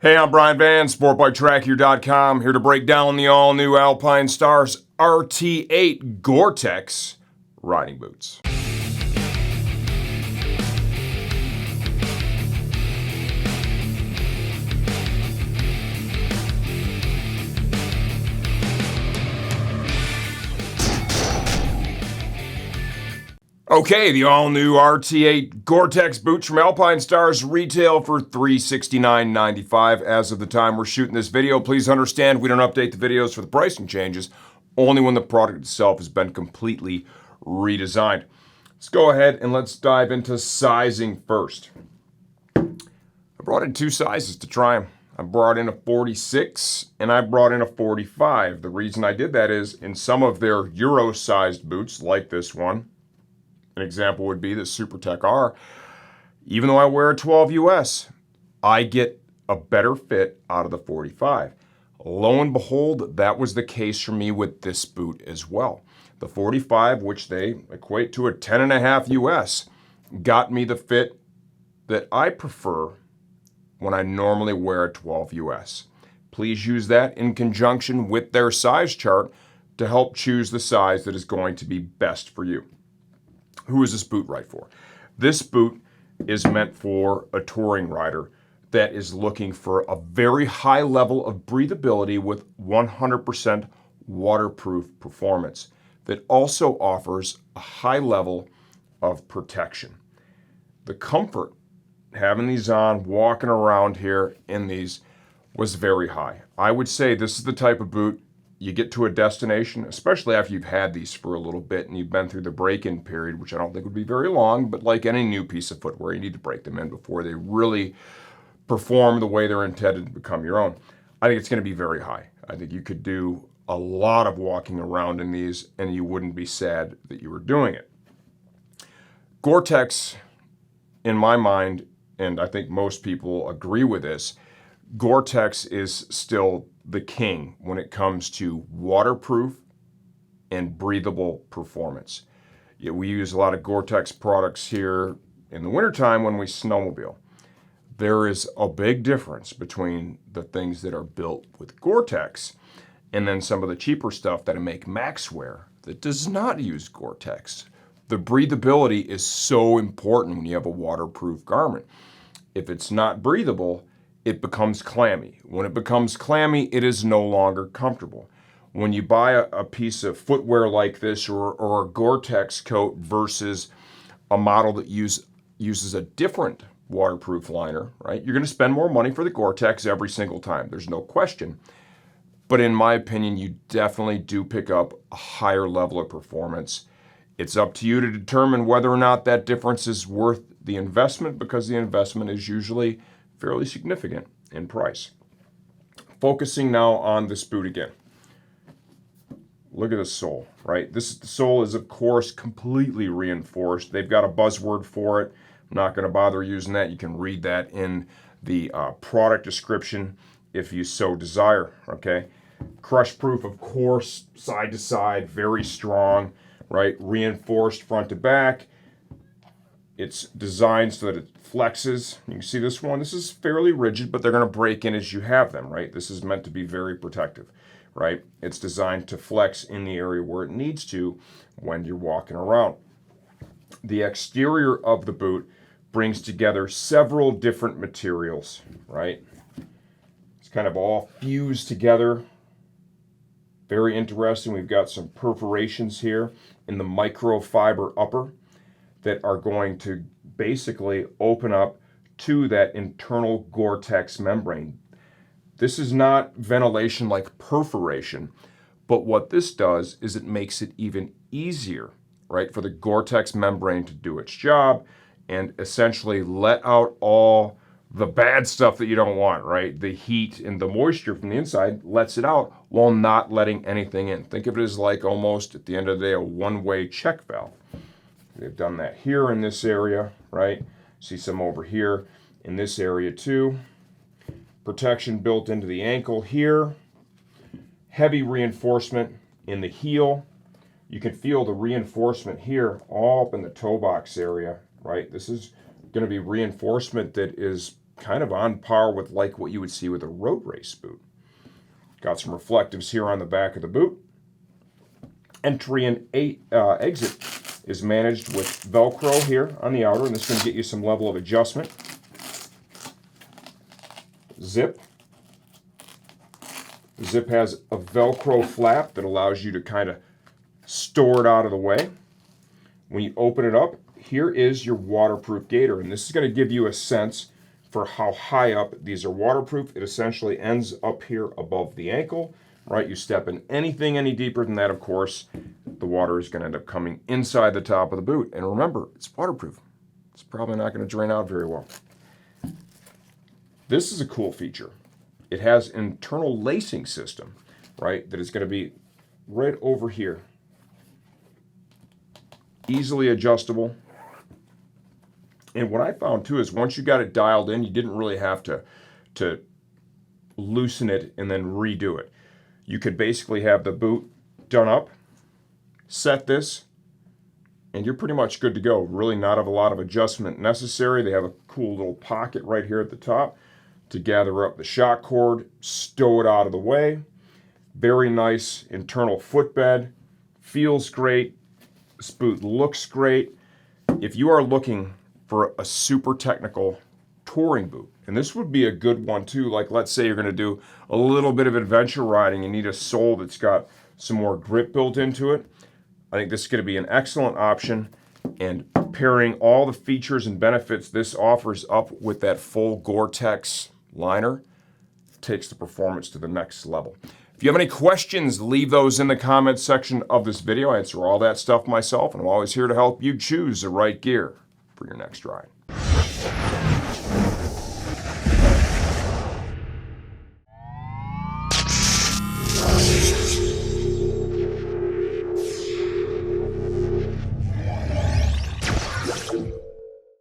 Hey, I'm Brian Van, SportbikeTrackHere.com, here to break down the all-new Alpinestars RT8 Gore Tex riding boots. Okay, the all-new RT8 Gore Tex boots from Alpinestars retail for $369.95 as of the time we're shooting this video. Please understand we don't update the videos for the pricing changes, only when the product itself has been completely redesigned. Let's go ahead and let's dive into sizing first. I brought in two sizes to try them. I brought in a 46 and I brought in a 45. The reason I did that is in some of their Euro-sized boots, like this one, an example would be the SuperTech R. Even though I wear a 12 US, I get a better fit out of the 45. Lo and behold, that was the case for me with this boot as well. The 45, which they equate to a 10.5 US, got me the fit that I prefer when I normally wear a 12 US. Please use that in conjunction with their size chart to help choose the size that is going to be best for you. Who is this boot right for? This boot is meant for a touring rider that is looking for a very high level of breathability with 100% waterproof performance that also offers a high level of protection. The comfort having these on, walking around here in these was very high. I would say this is the type of boot you get to a destination, especially after you've had these for a little bit and you've been through the break-in period, which I don't think would be very long, but like any new piece of footwear, you need to break them in before they really perform the way they're intended to become your own. I think it's going to be very high. I think you could do a lot of walking around in these and you wouldn't be sad that you were doing it. Gore Tex, in my mind, and I think most people agree with this, Gore Tex is still the king when it comes to waterproof and breathable performance. Yeah, we use a lot of Gore Tex products here in the wintertime when we snowmobile. There is a big difference between the things that are built with Gore Tex and then some of the cheaper stuff that I make Max wear that does not use Gore Tex. The breathability is so important when you have a waterproof garment. If it's not breathable, it becomes clammy. When it becomes clammy, it is no longer comfortable. When you buy a piece of footwear like this or a Gore Tex coat versus a model that uses a different waterproof liner, right? You're going to spend more money for the Gore Tex every single time. There's no question. But in my opinion, you definitely do pick up a higher level of performance. It's up to you to determine whether or not that difference is worth the investment, because the investment is usually fairly significant in price. Focusing now on this boot again. Look at the sole, right? The sole is, of course, completely reinforced. They've got a buzzword for it. I'm not going to bother using that. You can read that in the product description if you so desire, okay? Crush proof, of course, side to side, very strong, right? Reinforced front to back. It's designed so that it flexes. You can see this one. This is fairly rigid, but they're going to break in as you have them, right? This is meant to be very protective, right? It's designed to flex in the area where it needs to when you're walking around. The exterior of the boot brings together several different materials, right? It's kind of all fused together. Very interesting. We've got some perforations here in the microfiber upper that are going to basically open up to that internal Gore Tex membrane. This is not ventilation like perforation, but what this does is it makes it even easier, right, for the Gore Tex membrane to do its job and essentially let out all the bad stuff that you don't want, right? The heat and the moisture from the inside lets it out while not letting anything in. Think of it as like almost, at the end of the day, a one-way check valve. They've done that here in this area, right? See some over here in this area too. Protection built into the ankle here. Heavy reinforcement in the heel. You can feel the reinforcement here all up in the toe box area, right? This is going to be reinforcement that is kind of on par with like what you would see with a road race boot. Got some reflectives here on the back of the boot. Entry and exit is managed with Velcro here on the outer, and this is going to get you some level of adjustment. Zip. The zip has a Velcro flap that allows you to kind of store it out of the way. When you open it up, here is your waterproof gaiter, and this is going to give you a sense for how high up these are waterproof. It essentially ends up here above the ankle, right? You step in anything any deeper than that, of course, the water is going to end up coming inside the top of the boot. And remember, it's waterproof. It's probably not going to drain out very well. This is a cool feature. It has an internal lacing system, right, that is going to be right over here. Easily adjustable. And what I found too is once you got it dialed in, you didn't really have to loosen it and then redo it. You could basically have the boot done up, set this, and you're pretty much good to go. Really not a lot of adjustment necessary. They have a cool little pocket right here at the top to gather up the shock cord, stow it out of the way. Very nice internal footbed. Feels great. This boot looks great. If you are looking for a super technical touring boot, and this would be a good one too, like let's say you're going to do a little bit of adventure riding and need a sole that's got some more grip built into it, I think this is going to be an excellent option. And pairing all the features and benefits this offers up with that full Gore Tex liner takes the performance to the next level. If you have any questions, leave those in the comments section of this video. I answer all that stuff myself, and I'm always here to help you choose the right gear for your next ride.